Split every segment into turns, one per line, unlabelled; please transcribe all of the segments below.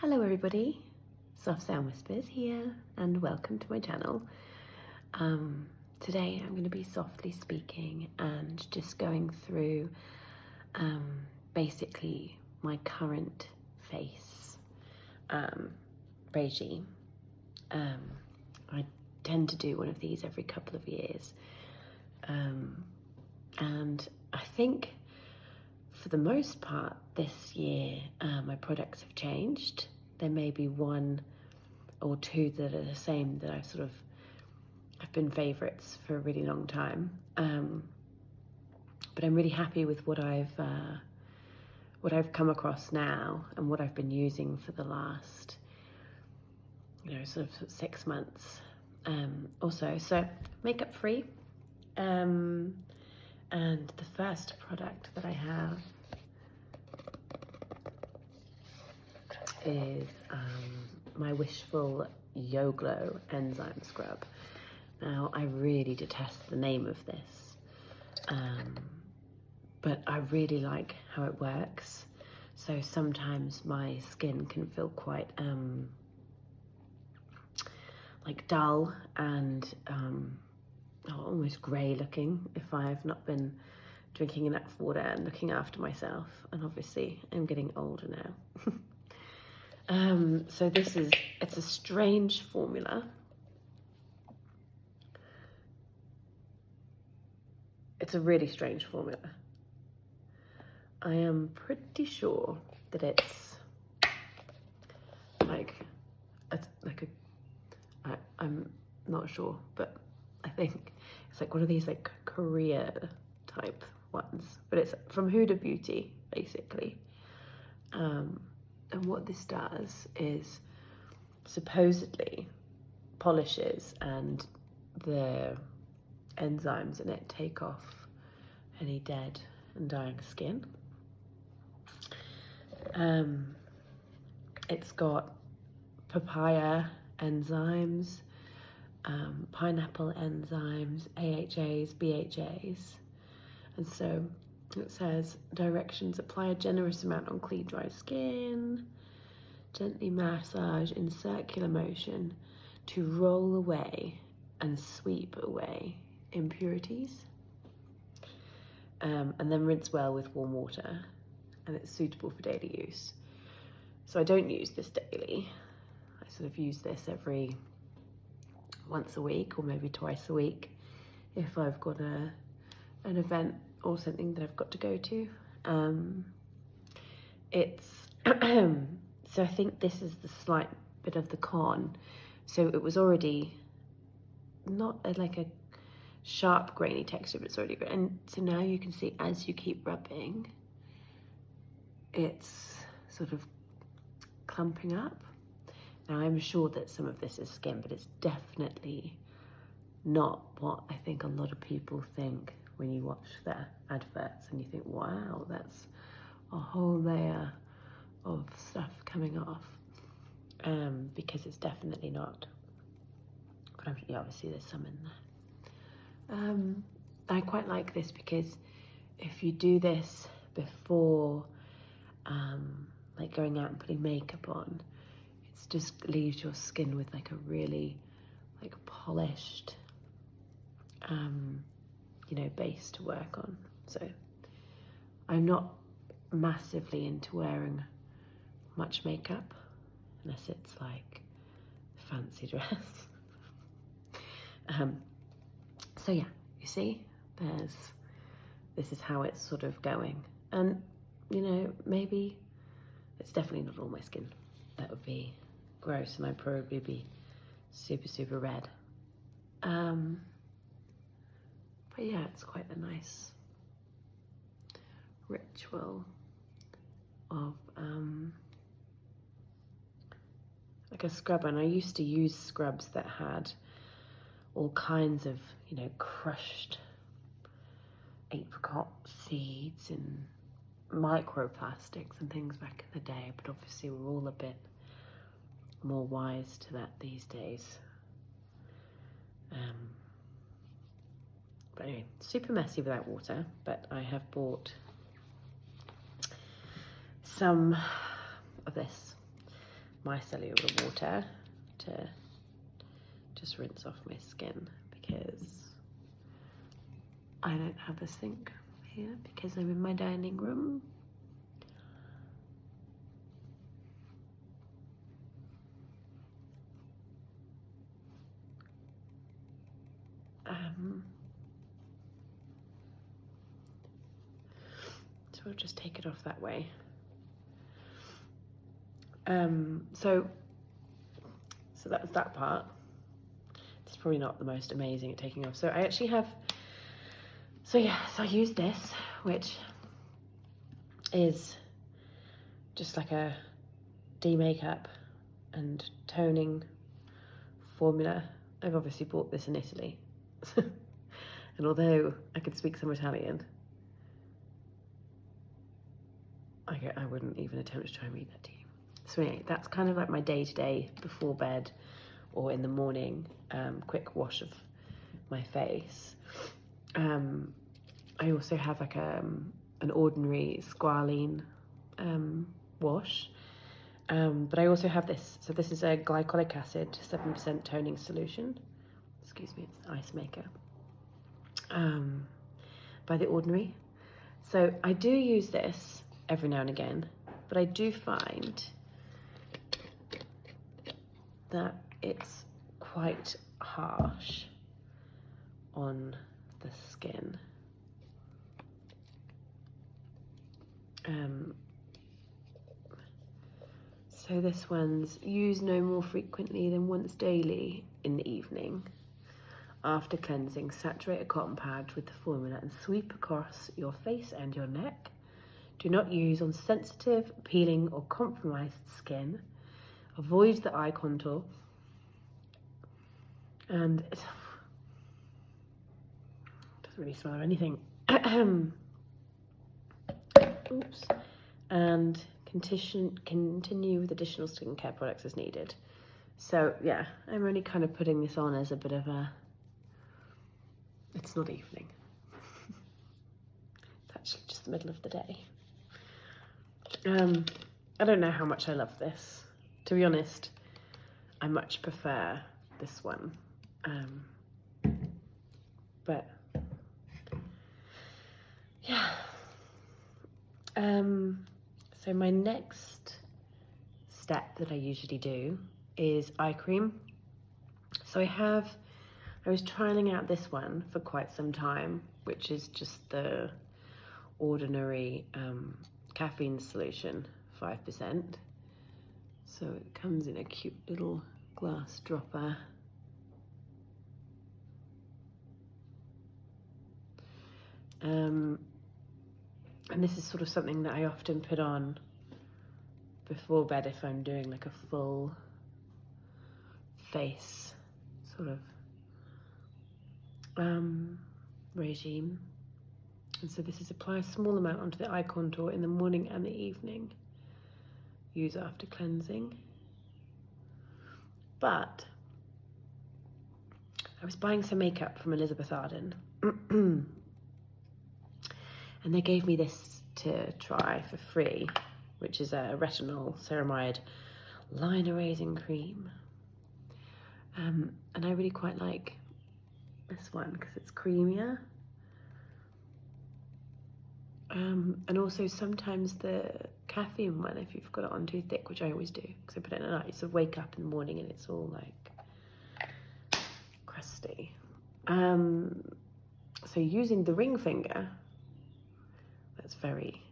Hello everybody, Soft Sound Whispers here and welcome to my channel. Today I'm going to be softly speaking and just going through basically my current face regime. I tend to do one of these every couple of years, and I think for the most part this year my products have changed. There may be one or two that are the same that have been favourites for a really long time, but I'm really happy with what I've come across now and what I've been using for the last sort of 6 months or so. So makeup free, and the first product that I have is my Wishful Yo Glow Enzyme Scrub. Now, I really detest the name of this, but I really like how it works. So sometimes my skin can feel quite like dull and almost grey looking if I've not been drinking enough water and looking after myself, and obviously I'm getting older now. So it's a strange formula. It's a really strange formula. I am pretty sure that it's I'm not sure, but I think it's like one of these like Korea type ones, but it's from Huda Beauty basically. And what this does is supposedly polishes, and the enzymes in it take off any dead and dying skin. It's got papaya enzymes, pineapple enzymes, AHAs, BHAs, and so it says directions: apply a generous amount on clean, dry skin, gently massage in circular motion to roll away and sweep away impurities, and then rinse well with warm water, and it's suitable for daily use. So I don't use this daily. I sort of use this every once a week or maybe twice a week if I've got an event or something that I've got to go to. It's so I think this is the slight bit of the con. So it was already not like a sharp grainy texture, but it's already great. And so now you can see as you keep rubbing, it's sort of clumping up. Now I'm sure that some of this is skin, but it's definitely not what I think a lot of people think when you watch their adverts and you think, wow, that's a whole layer of stuff coming off, because it's definitely not. But obviously there's some in there. I quite like this because if you do this before like going out and putting makeup on, it just leaves your skin with like a really like polished base to work on. So I'm not massively into wearing much makeup unless it's like a fancy dress. So yeah, you see, this is how it's sort of going. And maybe it's definitely not all my skin. That would be gross, and I'd probably be super red. But yeah, it's quite a nice ritual of like a scrub. And I used to use scrubs that had all kinds of crushed apricot seeds and microplastics and things back in the day, but obviously we're all a bit more wise to that these days. But anyway, super messy without water, but I have bought some of this micellar water to just rinse off my skin, because I don't have a sink here because I'm in my dining room. So I'll just take it off that way. So that was that part. It's probably not the most amazing at taking off. So I actually have, so I use this, which is just like a de-makeup and toning formula. I've obviously bought this in Italy. And although I could speak some Italian, I wouldn't even attempt to try and read that to you. So anyway, that's kind of like my day-to-day before bed or in the morning, quick wash of my face. I also have like an ordinary squalene wash, but I also have this. So this is a glycolic acid 7% toning solution. Excuse me, it's Ice Maker by The Ordinary. So I do use this every now and again, but I do find that it's quite harsh on the skin. So this one's used no more frequently than once daily in the evening. After cleansing, saturate a cotton pad with the formula and sweep across your face and your neck. Do not use on sensitive, peeling or compromised skin. Avoid the eye contour. And it doesn't really smell of anything. Oops. And continue with additional skincare products as needed. So yeah, I'm only kind of putting this on as a bit of a, it's not evening. It's actually just the middle of the day. I don't know how much I love this. To be honest, I much prefer this one. But yeah. So my next step that I usually do is eye cream. So I was trialing out this one for quite some time, which is just the ordinary caffeine solution, 5%. So it comes in a cute little glass dropper. And this is sort of something that I often put on before bed if I'm doing like a full face sort of regime. And so this is apply a small amount onto the eye contour in the morning and the evening. Use after cleansing. But I was buying some makeup from Elizabeth Arden. And they gave me this to try for free, which is a retinol ceramide line erasing cream. And I really quite like this one because it's creamier. And also sometimes the caffeine one, if you've got it on too thick, which I always do, because I put it in at night, you sort of wake up in the morning and it's all like crusty. So using the ring finger, that's very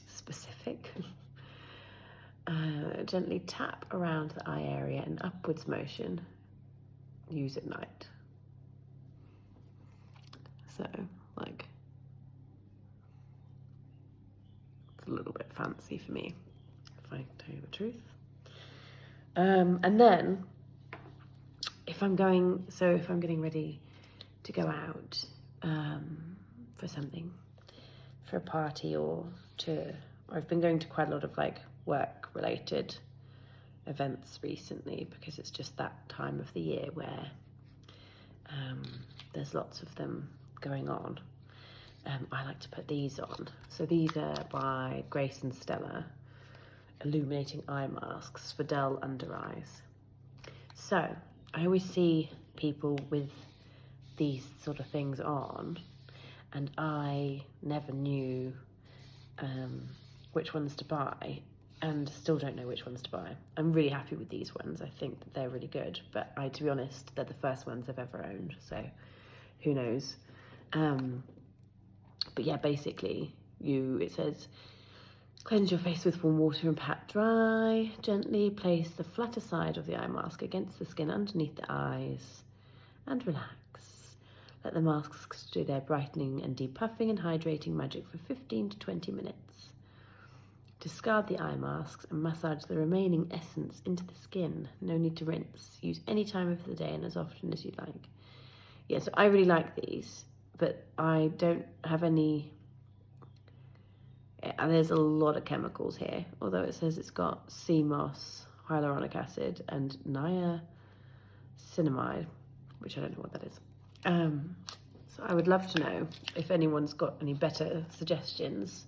specific. Gently tap around the eye area in upwards motion. Use at night. So, like, it's a little bit fancy for me, if I tell you the truth. And then, if I'm getting ready to go out for something, for a party, or I've been going to quite a lot of like work-related events recently because it's just that time of the year where there's lots of them going on. I like to put these on. So these are by Grace and Stella, illuminating eye masks for dull under eyes. So I always see people with these sort of things on, and I never knew which ones to buy, and still don't know which ones to buy. I'm really happy with these ones. I think that they're really good, but to be honest, they're the first ones I've ever owned, so who knows. But yeah, basically it says, cleanse your face with warm water and pat dry. Gently place the flatter side of the eye mask against the skin underneath the eyes and relax. Let the masks do their brightening and depuffing and hydrating magic for 15 to 20 minutes. Discard the eye masks and massage the remaining essence into the skin. No need to rinse. Use any time of the day and as often as you like. Yeah, so I really like these, but I don't have any... And there's a lot of chemicals here, although it says it's got sea moss, hyaluronic acid, and niacinamide, which I don't know what that is. So I would love to know if anyone's got any better suggestions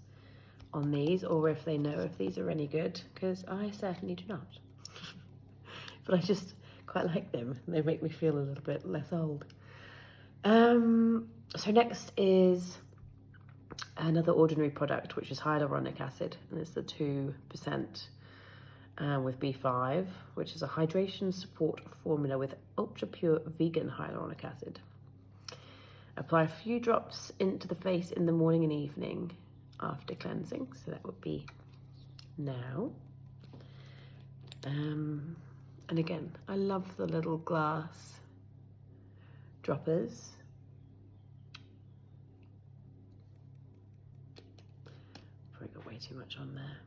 on these, or if they know if these are any good, because I certainly do not. But I just quite like them. They make me feel a little bit less old. So next is another ordinary product, which is hyaluronic acid, and it's the 2% with B5, which is a hydration support formula with ultra pure vegan hyaluronic acid. Apply a few drops into the face in the morning and evening after cleansing, so that would be now. And again, I love the little glass droppers. Probably got way too much on there.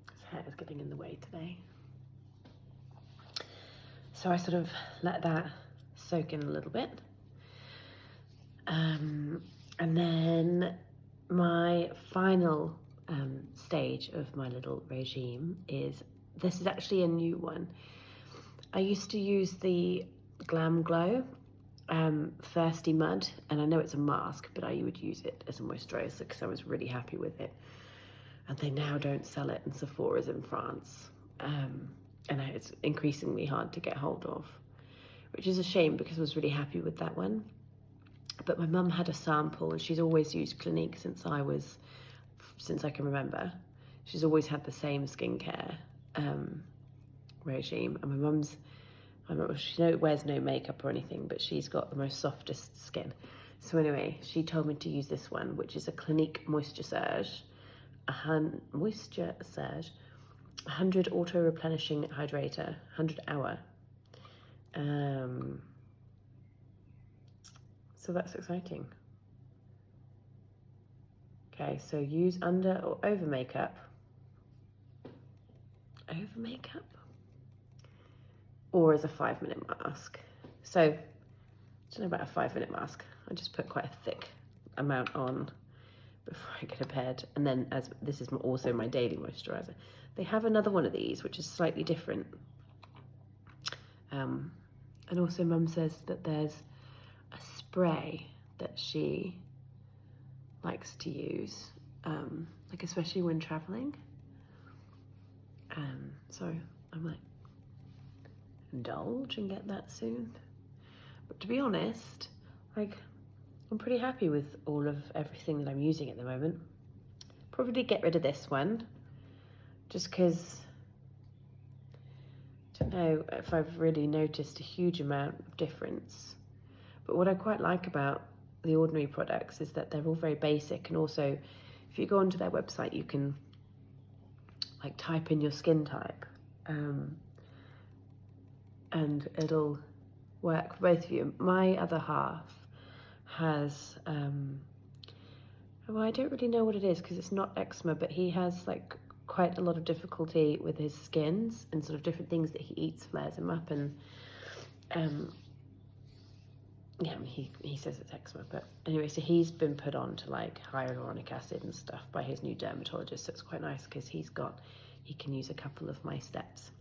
His hair is getting in the way today. So I sort of let that soak in a little bit. And then my final stage of my little regime this is actually a new one. I used to use the Glam Glow Thirsty Mud, and I know it's a mask, but I would use it as a moisturizer because I was really happy with it. And they now don't sell it in Sephora's in France. And it's increasingly hard to get hold of, which is a shame because I was really happy with that one. But my mum had a sample, and she's always used Clinique since I can remember. She's always had the same skincare regime. And my mum's, she wears no makeup or anything, but she's got the most softest skin. So anyway, she told me to use this one, which is a Clinique Moisture Surge, 100 auto replenishing hydrator, 100 hour. So that's exciting. Okay, so use under or over makeup. Over makeup? Or as a 5-minute mask. So, I don't know about a 5-minute mask. I just put quite a thick amount on before I go to bed. And then, as this is also my daily moisturizer. They have another one of these, which is slightly different. And also Mum says that there's a spray that she likes to use, like especially when traveling. So I might indulge and get that soon. But to be honest, like, I'm pretty happy with everything that I'm using at the moment. Probably get rid of this one, just because I don't know if I've really noticed a huge amount of difference. But what I quite like about the ordinary products is that they're all very basic, and also if you go onto their website you can like type in your skin type, and it'll work for both of you. My other half has well, I don't really know what it is because it's not eczema, but he has like quite a lot of difficulty with his skins, and sort of different things that he eats flares him up, and yeah, I mean, he says it's eczema, but anyway, so he's been put on to like hyaluronic acid and stuff by his new dermatologist, so it's quite nice because he can use a couple of my steps.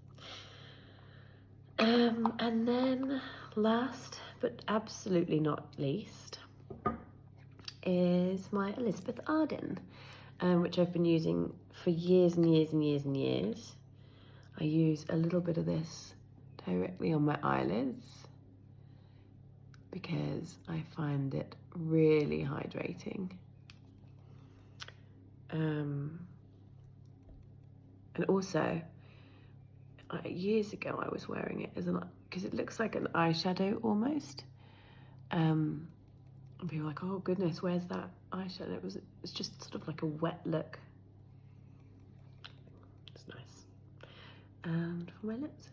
And then last but absolutely not least is my Elizabeth Arden, which I've been using for years and years and years and years. I use a little bit of this directly on my eyelids because I find it really hydrating. And also, years ago I was wearing it as because it looks like an eyeshadow almost. And people were like, oh goodness, where's that eyeshadow? It's just sort of like a wet look. It's nice. And for my lips.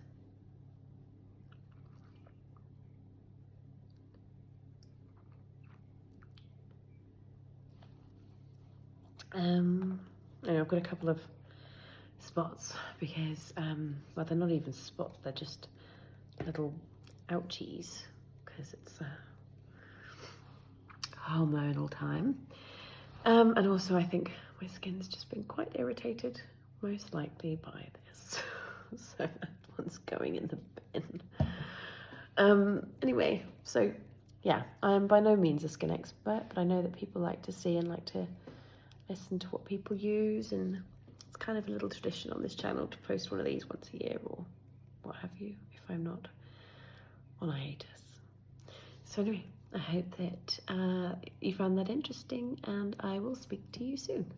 And I've got a couple of spots because, well, they're not even spots, they're just little ouchies because it's hormonal time. And also I think my skin's just been quite irritated, most likely by this. So that one's going in the bin. Anyway, so yeah, I'm by no means a skin expert, but I know that people like to see and like to listen to what people use, and it's kind of a little tradition on this channel to post one of these once a year or what have you, if I'm not on hiatus. So anyway, I hope that you found that interesting, and I will speak to you soon.